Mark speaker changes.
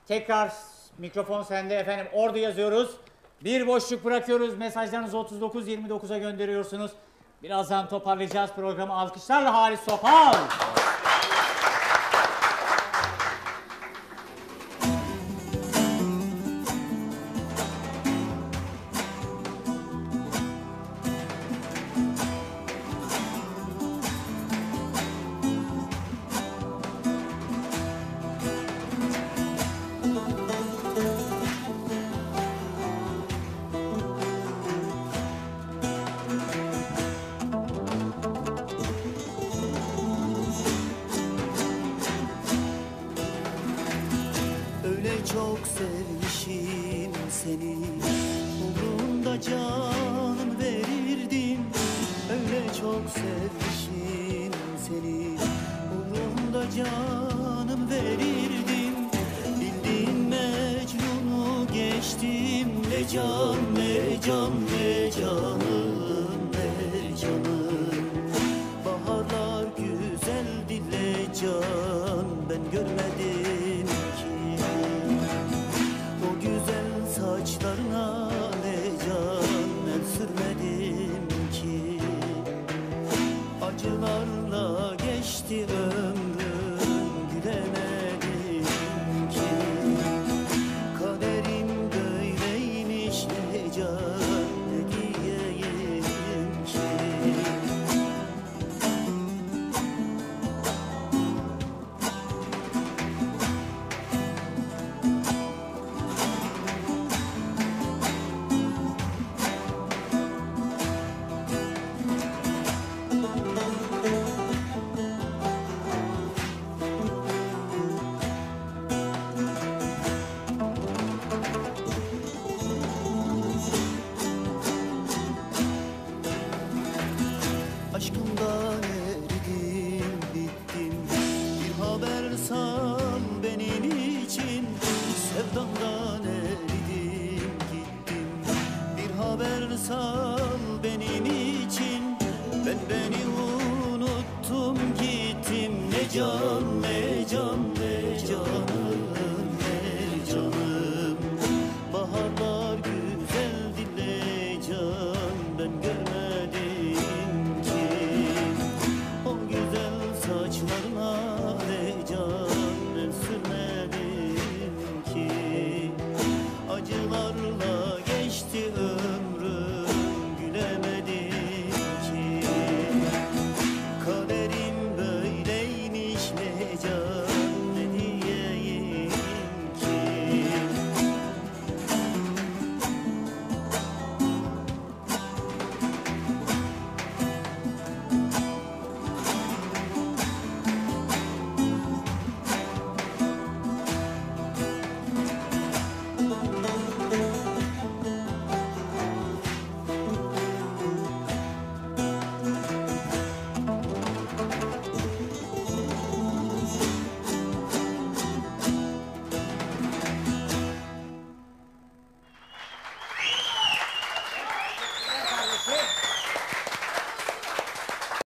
Speaker 1: Tekrar mikrofon sende efendim. Orada yazıyoruz. Bir boşluk bırakıyoruz. Mesajlarınızı 39-29'a gönderiyorsunuz. Birazdan toparlayacağız programı. Alkışlarla Halis Topal.
Speaker 2: Çok sevmişim seni, umrumda canım verirdim. Öyle çok sevmişim seni, umrumda canım verirdim. Bildiğin Mecnun'u geçtim, ne can ne can